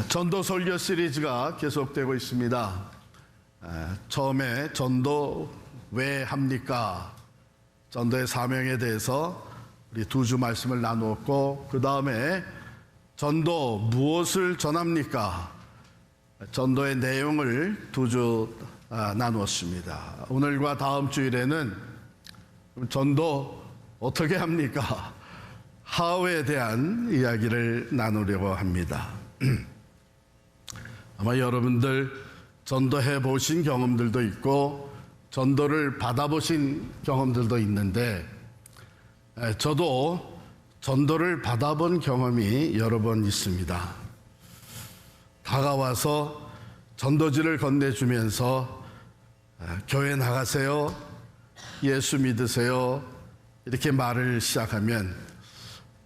전도 설교 시리즈가 계속되고 있습니다. 처음에 전도 왜 합니까? 전도의 사명에 대해서 우리 두 주 말씀을 나누었고, 그 다음에 전도 무엇을 전합니까? 전도의 내용을 두 주 나누었습니다. 오늘과 다음 주일에는 전도 어떻게 합니까? How에 대한 이야기를 나누려고 합니다. 아마 여러분들 전도해 보신 경험들도 있고 전도를 받아보신 경험들도 있는데, 저도 전도를 받아본 경험이 여러 번 있습니다. 다가와서 전도지를 건네주면서 교회 나가세요, 예수 믿으세요, 이렇게 말을 시작하면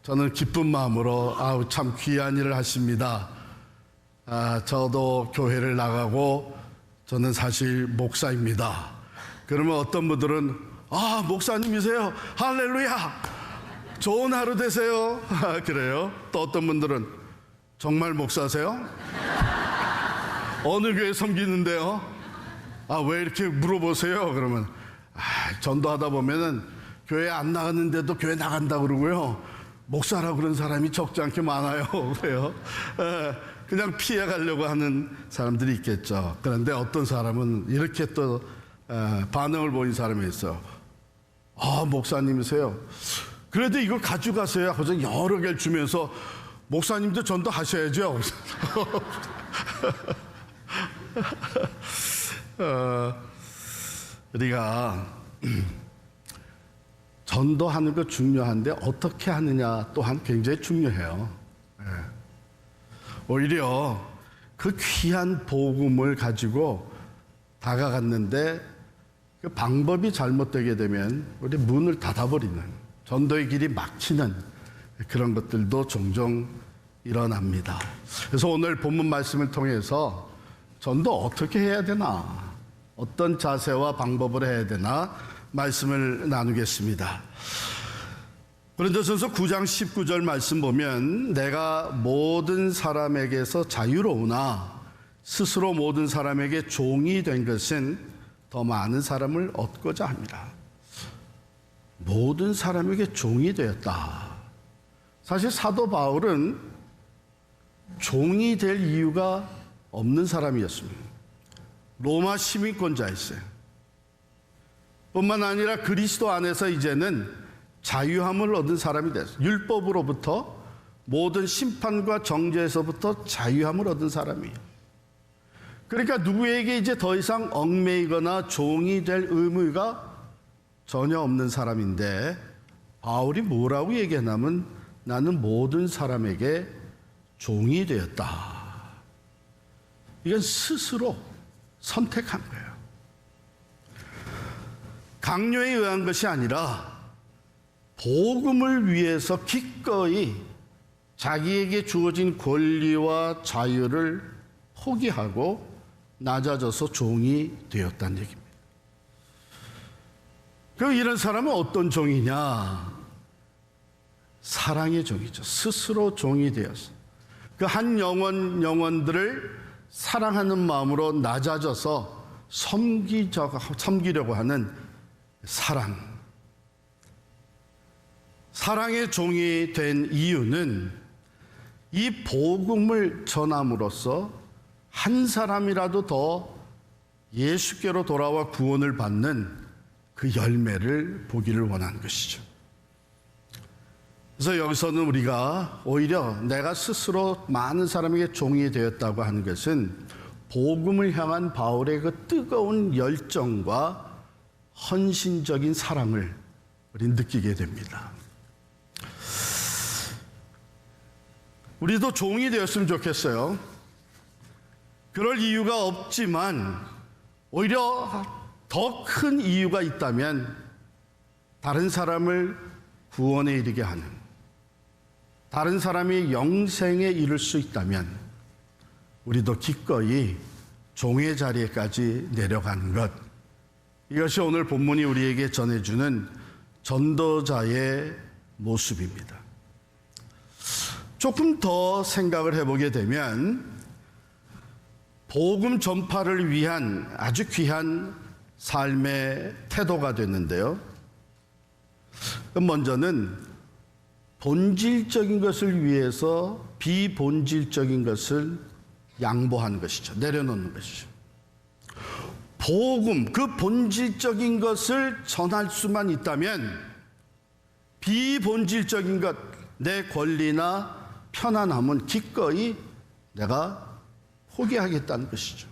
저는 기쁜 마음으로 아우 참 귀한 일을 하십니다. 저도 교회를 나가고 저는 사실 목사입니다. 그러면 어떤 분들은 목사님이세요? 할렐루야! 좋은 하루 되세요. 그래요. 또 어떤 분들은 정말 목사세요? 어느 교회 섬기는데요? 왜 이렇게 물어보세요? 그러면 전도하다 보면은 교회 안 나갔는데도 교회 나간다고 그러고요. 목사라고 그런 사람이 적지 않게 많아요. 그래요. 그냥 피해 가려고 하는 사람들이 있겠죠. 그런데 어떤 사람은 이렇게 또 반응을 보인 사람이 있어요. 목사님이세요? 그래도 이걸 가져가세요 하고서 여러 개를 주면서 목사님도 전도하셔야죠. 우리가 전도하는 거 중요한데 어떻게 하느냐 또한 굉장히 중요해요. 오히려 그 귀한 복음을 가지고 다가갔는데 그 방법이 잘못되게 되면 우리 문을 닫아버리는, 전도의 길이 막히는 그런 것들도 종종 일어납니다. 그래서 오늘 본문 말씀을 통해서 전도 어떻게 해야 되나, 어떤 자세와 방법을 해야 되나 말씀을 나누겠습니다. 고린도전서 9장 19절 말씀 보면 내가 모든 사람에게서 자유로우나 스스로 모든 사람에게 종이 된 것은 더 많은 사람을 얻고자 합니다. 모든 사람에게 종이 되었다. 사실 사도 바울은 종이 될 이유가 없는 사람이었습니다. 로마 시민권자였어요. 뿐만 아니라 그리스도 안에서 이제는 자유함을 얻은 사람이 됐어요. 율법으로부터 모든 심판과 정죄에서부터 자유함을 얻은 사람이에요. 그러니까 누구에게 이제 더 이상 얽매이거나 종이 될 의무가 전혀 없는 사람인데, 바울이 뭐라고 얘기하냐면 나는 모든 사람에게 종이 되었다. 이건 스스로 선택한 거예요. 강요에 의한 것이 아니라 복음을 위해서 기꺼이 자기에게 주어진 권리와 자유를 포기하고 낮아져서 종이 되었다는 얘기입니다. 그럼 이런 사람은 어떤 종이냐? 사랑의 종이죠. 스스로 종이 되었어요. 그 한 영혼들을 사랑하는 마음으로 낮아져서 섬기려고 하는 사랑의 종이 된 이유는 이 복음을 전함으로써 한 사람이라도 더 예수께로 돌아와 구원을 받는 그 열매를 보기를 원하는 것이죠. 그래서 여기서는 우리가 오히려 내가 스스로 많은 사람에게 종이 되었다고 하는 것은 복음을 향한 바울의 그 뜨거운 열정과 헌신적인 사랑을 우리 느끼게 됩니다. 우리도 종이 되었으면 좋겠어요. 그럴 이유가 없지만 오히려 더 큰 이유가 있다면 다른 사람을 구원에 이르게 하는, 다른 사람이 영생에 이를 수 있다면 우리도 기꺼이 종의 자리에까지 내려가는 것, 이것이 오늘 본문이 우리에게 전해주는 전도자의 모습입니다. 조금 더 생각을 해보게 되면 복음 전파를 위한 아주 귀한 삶의 태도가 됐는데요. 먼저는 본질적인 것을 위해서 비본질적인 것을 양보하는 것이죠. 내려놓는 것이죠. 복음, 그 본질적인 것을 전할 수만 있다면 비본질적인 것, 내 권리나 편안함은 기꺼이 내가 포기하겠다는 것이죠.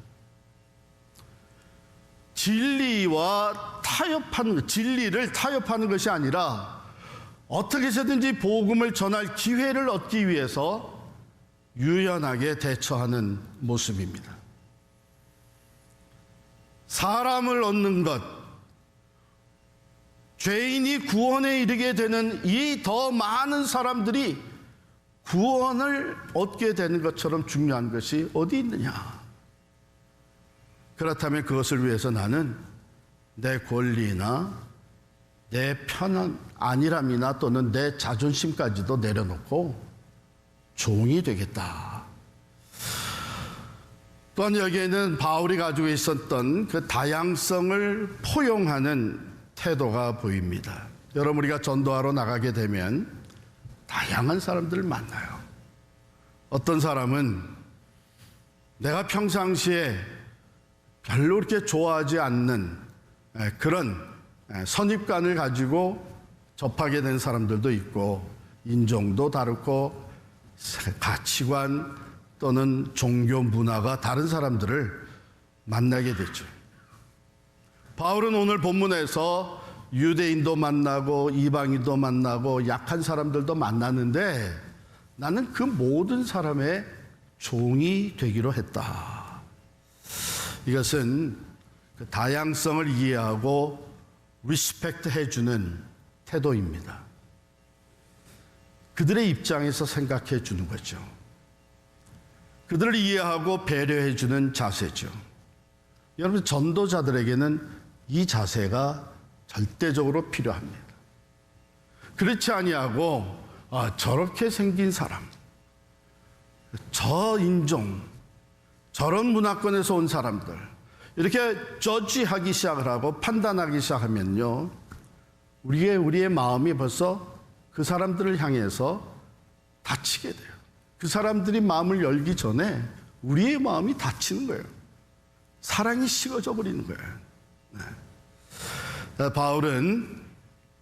진리와 타협하는, 진리를 타협하는 것이 아니라 어떻게 해서든지 복음을 전할 기회를 얻기 위해서 유연하게 대처하는 모습입니다. 사람을 얻는 것, 죄인이 구원에 이르게 되는 이 더 많은 사람들이 구원을 얻게 되는 것처럼 중요한 것이 어디 있느냐? 그렇다면 그것을 위해서 나는 내 권리나 내 편한 안일함이나 또는 내 자존심까지도 내려놓고 종이 되겠다. 또한 여기에는 바울이 가지고 있었던 그 다양성을 포용하는 태도가 보입니다. 여러분, 우리가 전도하러 나가게 되면 다양한 사람들을 만나요. 어떤 사람은 내가 평상시에 별로 그렇게 좋아하지 않는 그런 선입관을 가지고 접하게 된 사람들도 있고, 인종도 다르고 가치관 또는 종교 문화가 다른 사람들을 만나게 되죠. 바울은 오늘 본문에서 유대인도 만나고 이방인도 만나고 약한 사람들도 만나는데 나는 그 모든 사람의 종이 되기로 했다. 이것은 그 다양성을 이해하고 리스펙트 해주는 태도입니다. 그들의 입장에서 생각해 주는 거죠. 그들을 이해하고 배려해 주는 자세죠. 여러분, 전도자들에게는 이 자세가 절대적으로 필요합니다. 그렇지 아니하고 저렇게 생긴 사람, 저 인종, 저런 문화권에서 온 사람들, 이렇게 저지하기 시작을 하고 판단하기 시작하면요, 우리의 마음이 벌써 그 사람들을 향해서 다치게 돼요. 그 사람들이 마음을 열기 전에 우리의 마음이 다치는 거예요. 사랑이 식어져 버리는 거예요. 네. 바울은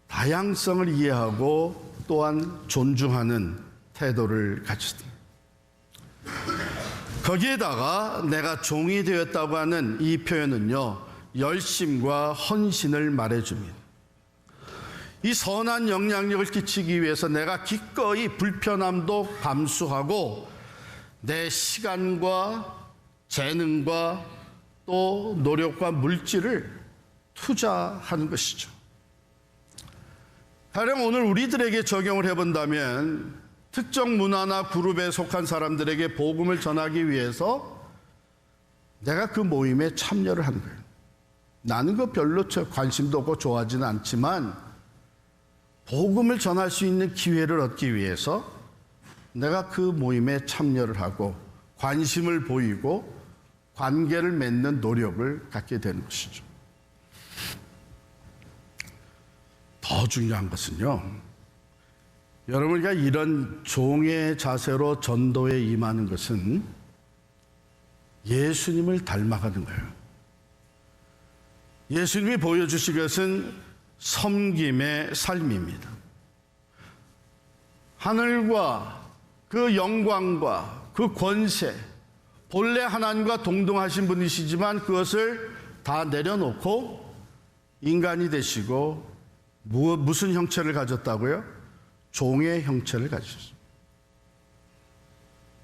다양성을 이해하고 또한 존중하는 태도를 가졌습니다. 거기에다가 내가 종이 되었다고 하는 이 표현은요, 열심과 헌신을 말해줍니다. 이 선한 영향력을 끼치기 위해서 내가 기꺼이 불편함도 감수하고 내 시간과 재능과 또 노력과 물질을 투자하는 것이죠. 가령 오늘 우리들에게 적용을 해본다면 특정 문화나 그룹에 속한 사람들에게 복음을 전하기 위해서 내가 그 모임에 참여를 하는 거예요. 나는 그 별로 관심도 없고 좋아하지는 않지만 복음을 전할 수 있는 기회를 얻기 위해서 내가 그 모임에 참여를 하고 관심을 보이고 관계를 맺는 노력을 갖게 되는 것이죠. 더 중요한 것은요, 여러분, 우리가 이런 종의 자세로 전도에 임하는 것은 예수님을 닮아가는 거예요. 예수님이 보여주신 것은 섬김의 삶입니다. 하늘과 그 영광과 그 권세, 본래 하나님과 동등하신 분이시지만 그것을 다 내려놓고 인간이 되시고 무슨 형체를 가졌다고요? 종의 형체를 가졌어요.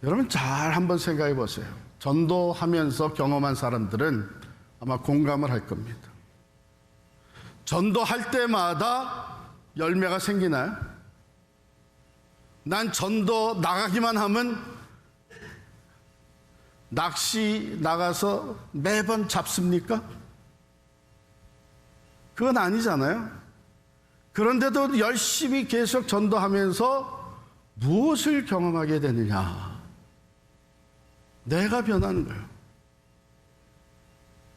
여러분, 잘 한번 생각해 보세요. 전도하면서 경험한 사람들은 아마 공감을 할 겁니다. 전도할 때마다 열매가 생기나요? 난 전도 나가기만 하면 낚시 나가서 매번 잡습니까? 그건 아니잖아요. 그런데도 열심히 계속 전도하면서 무엇을 경험하게 되느냐? 내가 변하는 거예요.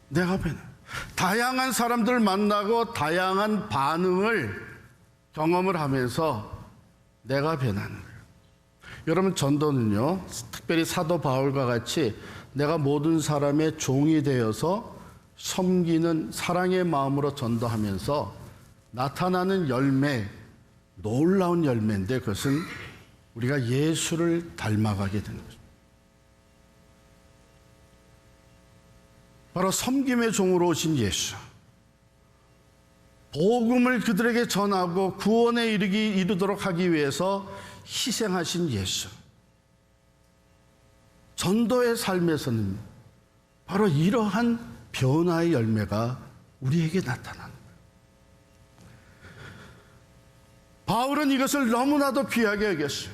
내가 변해. 다양한 사람들을 만나고 다양한 반응을 경험을 하면서 내가 변하는 거예요. 여러분, 전도는요, 특별히 사도 바울과 같이 내가 모든 사람의 종이 되어서 섬기는 사랑의 마음으로 전도하면서 나타나는 열매, 놀라운 열매인데 그것은 우리가 예수를 닮아가게 되는 거죠. 바로 섬김의 종으로 오신 예수. 복음을 그들에게 전하고 구원에 이르도록 하기 위해서 희생하신 예수. 전도의 삶에서는 바로 이러한 변화의 열매가 우리에게 나타나는 거예요. 바울은 이것을 너무나도 귀하게 여겼어요.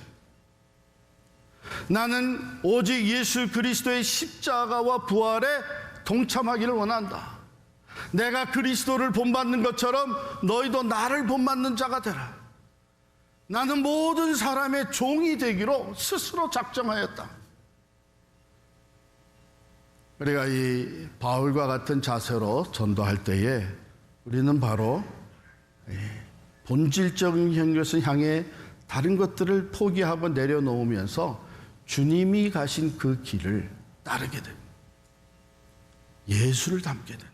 나는 오직 예수 그리스도의 십자가와 부활에 동참하기를 원한다. 내가 그리스도를 본받는 것처럼 너희도 나를 본받는 자가 되라. 나는 모든 사람의 종이 되기로 스스로 작정하였다. 우리가 이 바울과 같은 자세로 전도할 때에 우리는 바로 본질적인 것을 향해 다른 것들을 포기하고 내려놓으면서 주님이 가신 그 길을 따르게 됩니다. 예수를 닮게 되는 거예요.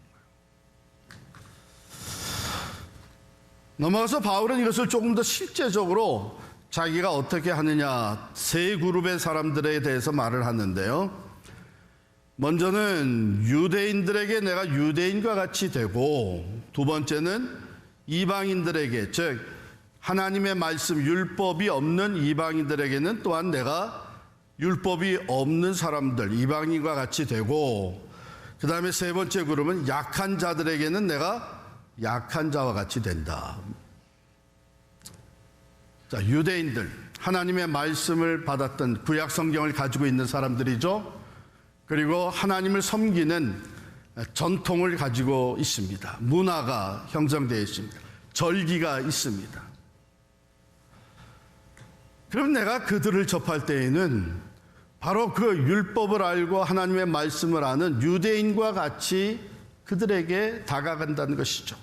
넘어가서 바울은 이것을 조금 더 실제적으로 자기가 어떻게 하느냐, 세 그룹의 사람들에 대해서 말을 하는데요. 먼저는 유대인들에게 내가 유대인과 같이 되고, 두 번째는 이방인들에게, 즉 하나님의 말씀 율법이 없는 이방인들에게는 또한 내가 율법이 없는 사람들 이방인과 같이 되고, 그 다음에 세 번째 그룹은 약한 자들에게는 내가 약한 자와 같이 된다. 자, 유대인들, 하나님의 말씀을 받았던 구약 성경을 가지고 있는 사람들이죠. 그리고 하나님을 섬기는 전통을 가지고 있습니다. 문화가 형성되어 있습니다. 절기가 있습니다. 그럼 내가 그들을 접할 때에는 바로 그 율법을 알고 하나님의 말씀을 아는 유대인과 같이 그들에게 다가간다는 것이죠.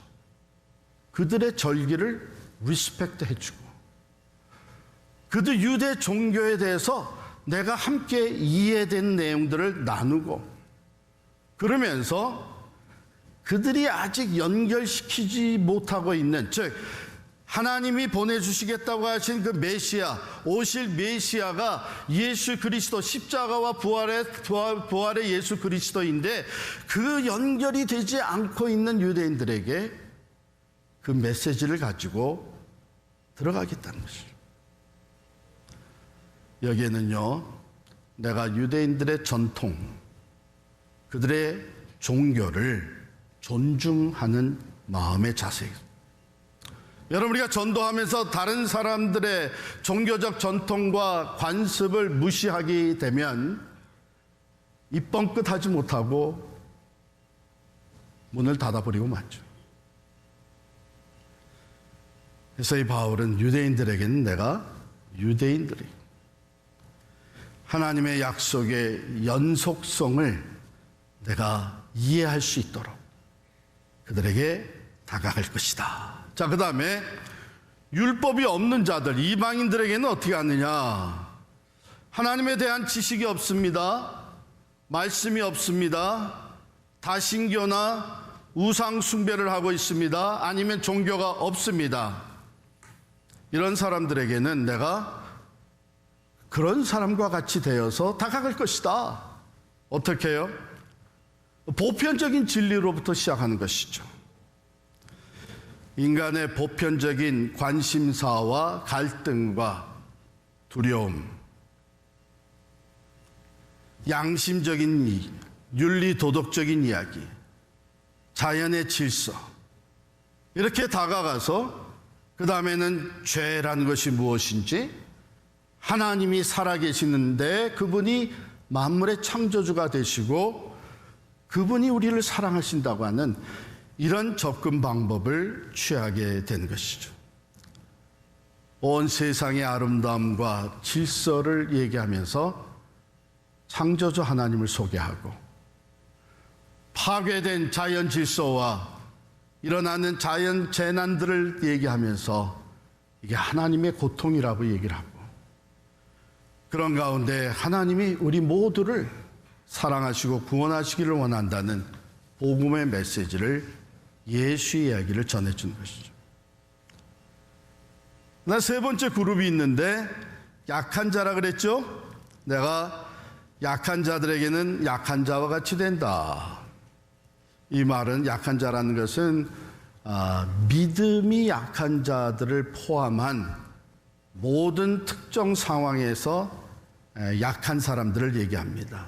그들의 절기를 리스펙트 해주고, 그들 유대 종교에 대해서 내가 함께 이해된 내용들을 나누고, 그러면서 그들이 아직 연결시키지 못하고 있는, 즉 하나님이 보내주시겠다고 하신 그 메시아, 오실 메시아가 예수 그리스도, 십자가와 부활의 예수 그리스도인데 그 연결이 되지 않고 있는 유대인들에게 그 메시지를 가지고 들어가겠다는 것이죠. 여기에는요, 내가 유대인들의 전통, 그들의 종교를 존중하는 마음의 자세. 여러분, 우리가 전도하면서 다른 사람들의 종교적 전통과 관습을 무시하게 되면 입 뻥끗하지 못하고 문을 닫아버리고 말죠. 그래서 이 바울은 유대인들에게는 내가 유대인들이 하나님의 약속의 연속성을 내가 이해할 수 있도록 그들에게 다가갈 것이다. 자, 그 다음에 율법이 없는 자들, 이방인들에게는 어떻게 하느냐? 하나님에 대한 지식이 없습니다. 말씀이 없습니다. 다신교나 우상 숭배를 하고 있습니다. 아니면 종교가 없습니다. 이런 사람들에게는 내가 그런 사람과 같이 되어서 다가갈 것이다. 어떻게 해요? 보편적인 진리로부터 시작하는 것이죠. 인간의 보편적인 관심사와 갈등과 두려움, 양심적인 윤리 도덕적인 이야기, 자연의 질서, 이렇게 다가가서 그 다음에는 죄라는 것이 무엇인지, 하나님이 살아계시는데 그분이 만물의 창조주가 되시고 그분이 우리를 사랑하신다고 하는 이런 접근 방법을 취하게 된 것이죠. 온 세상의 아름다움과 질서를 얘기하면서 창조주 하나님을 소개하고 파괴된 자연 질서와 일어나는 자연 재난들을 얘기하면서 이게 하나님의 고통이라고 얘기를 하고, 그런 가운데 하나님이 우리 모두를 사랑하시고 구원하시기를 원한다는 복음의 메시지를, 예수의 이야기를 전해준 것이죠. 나 세 번째 그룹이 있는데 약한 자라 그랬죠? 내가 약한 자들에게는 약한 자와 같이 된다. 이 말은, 약한 자라는 것은 믿음이 약한 자들을 포함한 모든 특정 상황에서 약한 사람들을 얘기합니다.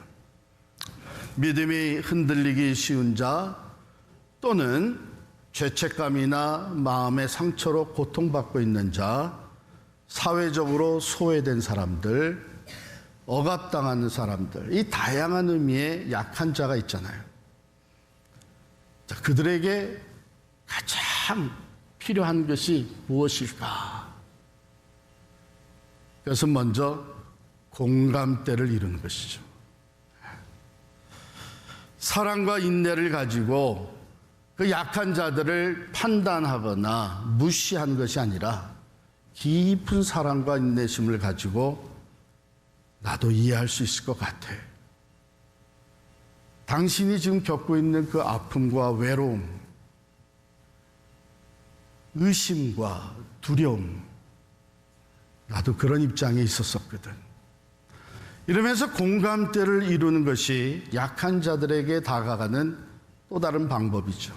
믿음이 흔들리기 쉬운 자, 또는 죄책감이나 마음의 상처로 고통받고 있는 자, 사회적으로 소외된 사람들, 억압당하는 사람들, 이 다양한 의미의 약한 자가 있잖아요. 자, 그들에게 가장 필요한 것이 무엇일까? 그것은 먼저 공감대를 이루는 것이죠. 사랑과 인내를 가지고 그 약한 자들을 판단하거나 무시한 것이 아니라 깊은 사랑과 인내심을 가지고 나도 이해할 수 있을 것 같아. 당신이 지금 겪고 있는 그 아픔과 외로움, 의심과 두려움, 나도 그런 입장에 있었었거든. 이러면서 공감대를 이루는 것이 약한 자들에게 다가가는 또 다른 방법이죠.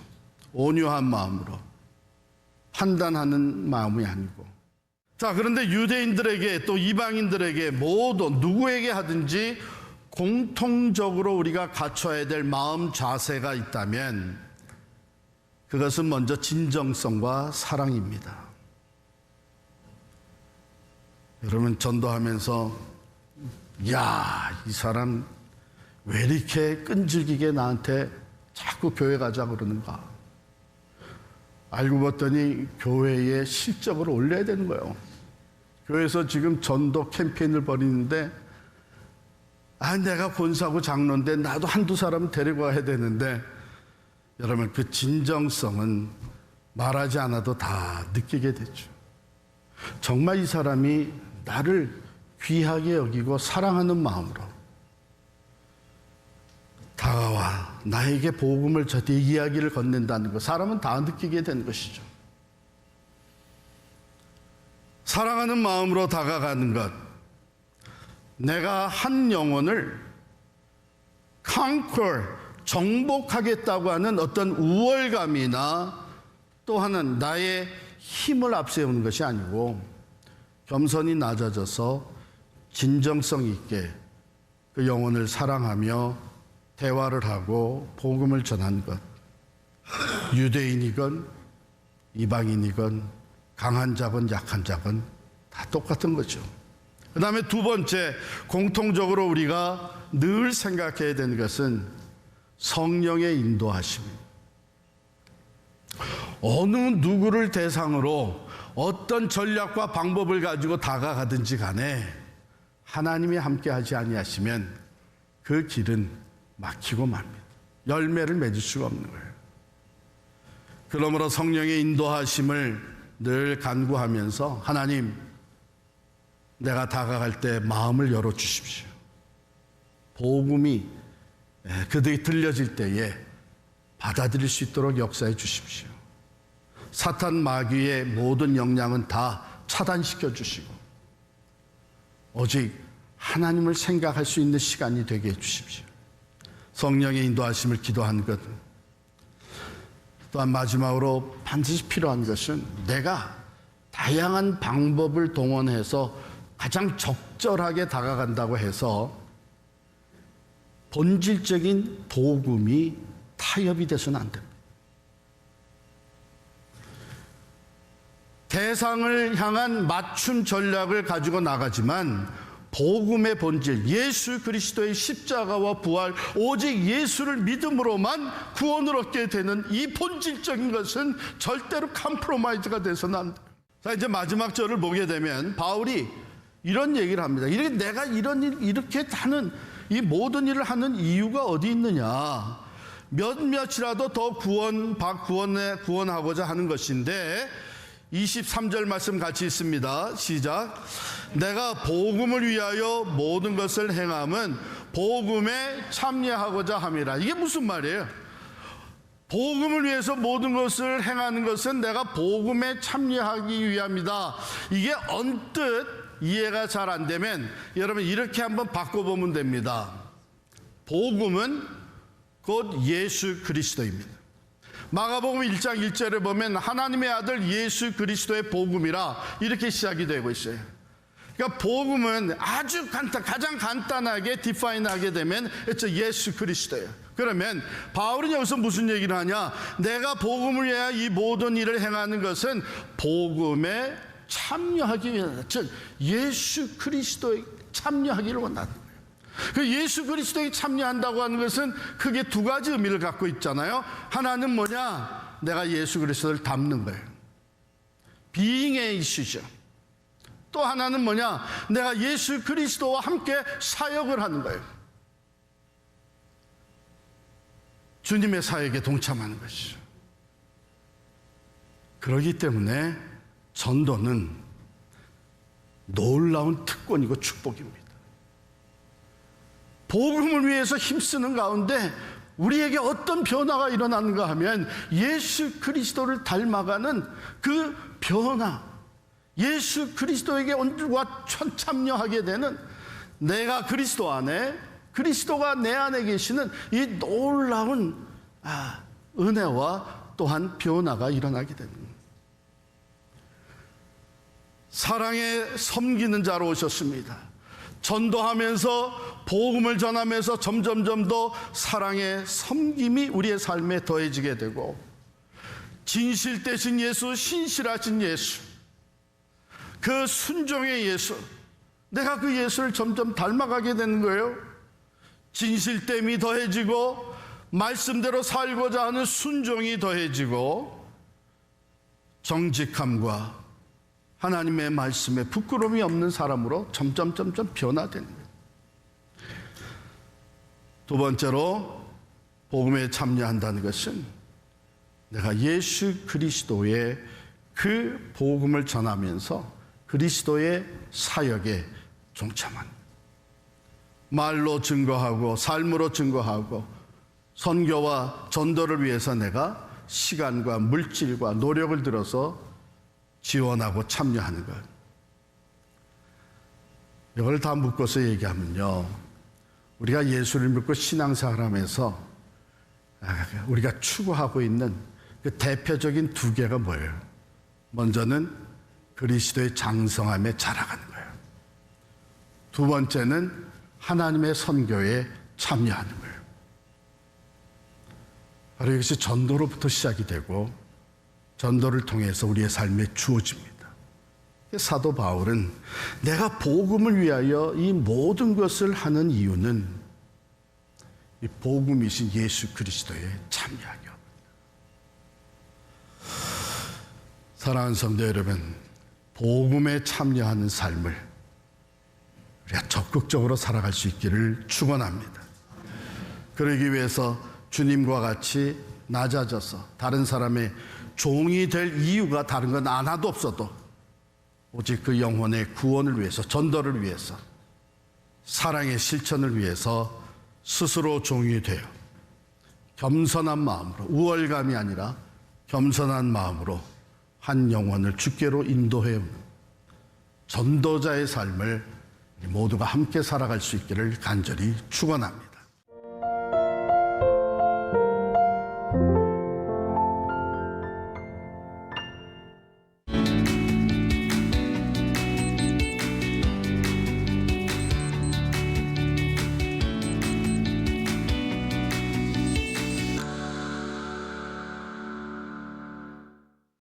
온유한 마음으로, 판단하는 마음이 아니고. 자, 그런데 유대인들에게 또 이방인들에게 모두 누구에게 하든지 공통적으로 우리가 갖춰야 될 마음 자세가 있다면 그것은 먼저 진정성과 사랑입니다. 여러분, 전도하면서 야, 이 사람 왜 이렇게 끈질기게 나한테 자꾸 교회 가자 그러는가? 알고 봤더니 교회에 실적을 올려야 되는 거예요. 교회에서 지금 전도 캠페인을 벌이는데, 내가 권사고 장로인데 나도 한두 사람 데리고 와야 되는데, 여러분, 그 진정성은 말하지 않아도 다 느끼게 되죠. 정말 이 사람이 나를 귀하게 여기고 사랑하는 마음으로 다가와 나에게 복음을 전해 이야기를 건넨다는 것, 사람은 다 느끼게 된 것이죠. 사랑하는 마음으로 다가가는 것, 내가 한 영혼을 conquer, 정복하겠다고 하는 어떤 우월감이나 또 하나는 나의 힘을 앞세우는 것이 아니고 겸손히 낮아져서 진정성 있게 그 영혼을 사랑하며 대화를 하고 복음을 전하는 것. 유대인이건 이방인이건 강한 자건 약한 자건 다 똑같은 거죠. 그 다음에 두 번째, 공통적으로 우리가 늘 생각해야 되는 것은 성령의 인도하심. 어느 누구를 대상으로 어떤 전략과 방법을 가지고 다가가든지 간에 하나님이 함께하지 아니하시면 그 길은 막히고 맙니다. 열매를 맺을 수가 없는 거예요. 그러므로 성령의 인도하심을 늘 간구하면서, 하나님, 내가 다가갈 때 마음을 열어주십시오. 복음이 그들이 들려질 때에 받아들일 수 있도록 역사해 주십시오. 사탄 마귀의 모든 역량은 다 차단시켜 주시고 오직 하나님을 생각할 수 있는 시간이 되게 해 주십시오. 성령의 인도하심을 기도한 것. 또한 마지막으로 반드시 필요한 것은 내가 다양한 방법을 동원해서 가장 적절하게 다가간다고 해서 본질적인 복음이 타협이 돼서는 안 됩니다. 대상을 향한 맞춤 전략을 가지고 나가지만 복음의 본질, 예수 그리스도의 십자가와 부활, 오직 예수를 믿음으로만 구원을 얻게 되는 이 본질적인 것은 절대로 컴프로마이즈가 돼서는 안 돼요. 자, 이제 마지막 절을 보게 되면 바울이 이런 얘기를 합니다. 이렇게 내가 이렇게 하는 이 모든 일을 하는 이유가 어디 있느냐? 몇몇이라도 더 구원하고자 하는 것인데 23절 말씀 같이 있습니다. 시작. 내가 복음을 위하여 모든 것을 행함은 복음에 참여하고자 함이라. 이게 무슨 말이에요? 복음을 위해서 모든 것을 행하는 것은 내가 복음에 참여하기 위함이다. 이게 언뜻 이해가 잘 안 되면 여러분 이렇게 한번 바꿔보면 됩니다. 복음은 곧 예수 그리스도입니다. 마가복음 1장 1절에 보면 하나님의 아들 예수 그리스도의 복음이라 이렇게 시작이 되고 있어요. 그러니까 복음은 아주 가장 간단하게 디파인하게 되면 예수 그리스도예요. 그러면 바울은 여기서 무슨 얘기를 하냐? 내가 복음을 위하여 이 모든 일을 행하는 것은 복음에 참여하기 위하다. 즉 예수 그리스도에 참여하기를 원한다. 그 예수 그리스도에 참여한다고 하는 것은 크게 두 가지 의미를 갖고 있잖아요. 하나는 뭐냐? 내가 예수 그리스도를 닮는 거예요. 비잉의 이슈죠. 또 하나는 뭐냐? 내가 예수 그리스도와 함께 사역을 하는 거예요. 주님의 사역에 동참하는 것이죠. 그렇기 때문에 전도는 놀라운 특권이고 축복입니다. 복음을 위해서 힘쓰는 가운데 우리에게 어떤 변화가 일어나는가 하면 예수 그리스도를 닮아가는 그 변화, 예수 그리스도에게 온전과 참여하게 되는 내가 그리스도 안에, 그리스도가 내 안에 계시는 이 놀라운 은혜와 또한 변화가 일어나게 됩니다. 사랑에 섬기는 자로 오셨습니다. 전도하면서 복음을 전하면서 점점점 더 사랑의 섬김이 우리의 삶에 더해지게 되고 진실되신 예수, 신실하신 예수, 그 순종의 예수, 내가 그 예수를 점점 닮아가게 되는 거예요. 진실됨이 더해지고 말씀대로 살고자 하는 순종이 더해지고 정직함과 하나님의 말씀에 부끄러움이 없는 사람으로 점점 변화되는 거예요. 두 번째로 복음에 참여한다는 것은 내가 예수 그리스도의 그 복음을 전하면서 그리스도의 사역에 동참하는, 말로 증거하고 삶으로 증거하고 선교와 전도를 위해서 내가 시간과 물질과 노력을 들어서 지원하고 참여하는 것. 이걸 다 묶어서 얘기하면요, 우리가 예수를 믿고 신앙생활하면서 우리가 추구하고 있는 그 대표적인 두 개가 뭐예요? 먼저는 그리스도의 장성함에 자라가는 거예요. 두 번째는 하나님의 선교에 참여하는 거예요. 바로 이것이 전도로부터 시작이 되고 전도를 통해서 우리의 삶에 주어집니다. 사도 바울은 내가 복음을 위하여 이 모든 것을 하는 이유는 이 복음이신 예수 그리스도에 참여하기 합니다. 사랑하는 성도 여러분, 복음에 참여하는 삶을 우리가 적극적으로 살아갈 수 있기를 축원합니다. 그러기 위해서 주님과 같이 낮아져서 다른 사람의 종이 될 이유가 다른 건 하나도 없어도 오직 그 영혼의 구원을 위해서, 전도를 위해서, 사랑의 실천을 위해서 스스로 종이 되어 겸손한 마음으로, 우월감이 아니라 겸손한 마음으로 한 영혼을 주께로 인도해오는 전도자의 삶을 모두가 함께 살아갈 수 있기를 간절히 축원합니다.